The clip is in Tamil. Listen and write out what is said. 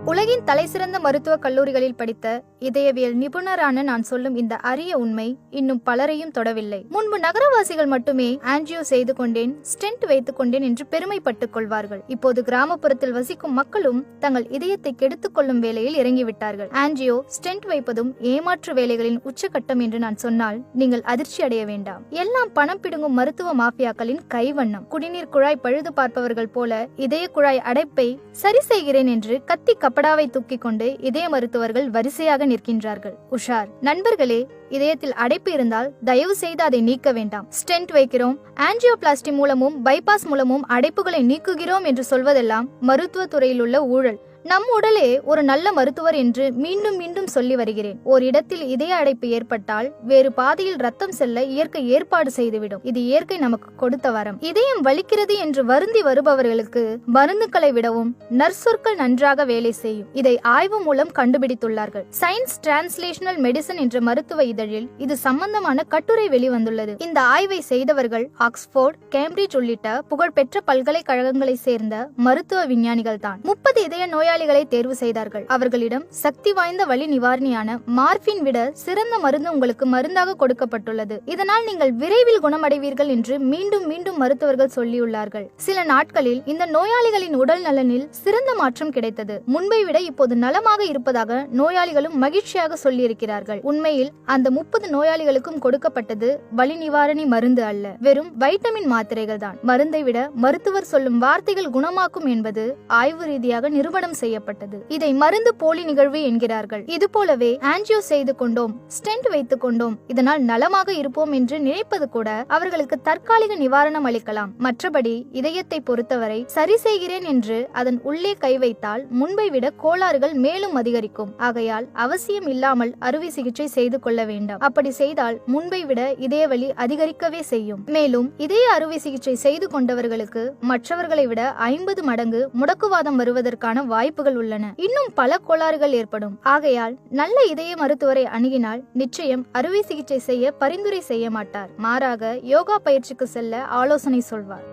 உலகின் தலைசிறந்த மருத்துவக் கல்லூரிகளில் படித்த இதயவியல் நிபுணரான நான் சொல்லும் இந்த அரிய உண்மை இன்னும் பலரையும் தொடவில்லை. முன்பு நகரவாசிகள் மட்டுமே ஆன்ஜியோ செய்து கொண்டேன், ஸ்டென்ட் வைத்துக் கொண்டேன் என்று பெருமைப்பட்டுக் கொள்வார்கள். இப்போது கிராமப்புறத்தில் வசிக்கும் மக்களும் தங்கள் இதயத்தை கெடுத்துக் கொள்ளும் வேலையில் இறங்கிவிட்டார்கள். ஆன்ஜியோ, ஸ்டென்ட் வைப்பதும் ஏமாற்று வேலைகளின் உச்சகட்டம் என்று நான் சொன்னால் நீங்கள் அதிர்ச்சி அடைய வேண்டாம். எல்லாம் பணம் பிடுங்கும் மருத்துவ மாஃபியாக்களின் கைவண்ணம். குடிநீர் குழாய் பழுது பார்ப்பவர்கள் போல இதய குழாய் அடைப்பை சரி செய்கிறேன் என்று கத்தி கப்படாவை தூக்கிக் கொண்டு இதய மருத்துவர்கள் வரிசையாக நிற்கின்றார்கள். உஷார் நண்பர்களே, இதயத்தில் அடைப்பு இருந்தால் தயவு செய்து அதை நீக்க வேண்டாம். ஸ்டென்ட் வைக்கிறோம், ஆன்ஜியோபிளாஸ்டி மூலமும் பைபாஸ் மூலமும் அடைப்புகளை நீக்குகிறோம் என்று சொல்வதெல்லாம் மருத்துவ துறையில் உள்ள ஊழல். நம் உடலே ஒரு நல்ல மருத்துவர் என்று மீண்டும் மீண்டும் சொல்லி வருகிறேன். ஒரு இடத்தில் இதய அடைப்பு ஏற்பட்டால் வேறு பாதையில் ரத்தம் செல்ல இயற்கை ஏற்பாடு செய்துவிடும். இது இயற்கை நமக்கு கொடுத்த வரம். இதயம் வலிக்கிறது என்று வருந்தி வருபவர்களுக்கு மருந்துகளை விடவும் நர்சொற்கள் நன்றாக வேலை செய்யும். இதை ஆய்வு மூலம் கண்டுபிடித்துள்ளார்கள். சயின்ஸ் டிரான்ஸ்லேஷனல் மெடிசன் என்ற மருத்துவ இதழில் இது சம்பந்தமான கட்டுரை வெளிவந்துள்ளது. இந்த ஆய்வை செய்தவர்கள் ஆக்ஸ்போர்ட், கேம்பிரிட்ஜ் உள்ளிட்ட புகழ்பெற்ற பல்கலைக்கழகங்களை சேர்ந்த மருத்துவ விஞ்ஞானிகள் தான். 30 இதய நோயாளிகளை தேர்வு செய்தார்கள். அவர்களிடம் சக்தி வாய்ந்த வலி நிவாரணியான மார்பின் விட சிறந்த மருந்து உங்களுக்கு மருந்தாக கொடுக்கப்பட்டுள்ளது. இதனால் நீங்கள் விரைவில் குணமடைவீர்கள் என்று மீண்டும் மீண்டும் மருத்துவர்கள் சொல்லியுள்ளார்கள். சில நாட்களில் இந்த நோயாளிகளின் உடல் நலனில் சிறந்த மாற்றம் கிடைத்தது. முன்பை விட இப்போது நலமாக இருப்பதாக நோயாளிகளும் மகிழ்ச்சியாக சொல்லியிருக்கிறார்கள். உண்மையில் அந்த 30 நோயாளிகளுக்கும் கொடுக்கப்பட்டது வலி நிவாரணி மருந்து அல்ல, வெறும் வைட்டமின் மாத்திரைகள் தான். மருந்தை விட மருத்துவர் சொல்லும் வார்த்தைகள் குணமாக்கும் என்பது ஆய்வு ரீதியாக நிரூபணம் செய்யப்பட்டது. இதை மருந்து போலி நிகழ்வு என்கிறார்கள். இது போலவே ஆன்ஜியோ செய்து கொண்டோம், ஸ்டென்ட் வைத்துக் கொண்டோம், இதனால் நலமாக இருப்போம் என்று நினைப்பது கூட அவர்களுக்கு தற்காலிக நிவாரணம் அளிக்கலாம். மற்றபடி இதயத்தை பொறுத்தவரை சரி செய்கிறேன் என்று அதன் உள்ளே கை வைத்தால் முன்பை விட கோளாறுகள் மேலும் அதிகரிக்கும். ஆகையால் அவசியம் இல்லாமல் அறுவை சிகிச்சை செய்து கொள்ள வேண்டாம். அப்படி செய்தால் முன்பை விட இதய வலி அதிகரிக்கவே செய்யும். மேலும் இதய அறுவை சிகிச்சை செய்து கொண்டவர்களுக்கு மற்றவர்களை விட 50 மடங்கு முடக்குவாதம் வருவதற்கான வாய்ப்புகள் உள்ளன. இன்னும் பல கோளாறுகள் ஏற்படும். ஆகையால் நல்ல இதய மருத்துவரை அணுகினால் நிச்சயம் அறுவை சிகிச்சை செய்ய பரிந்துரை செய்ய மாட்டார். மாறாக யோகா பயிற்சிக்கு செல்ல ஆலோசனை சொல்வார்.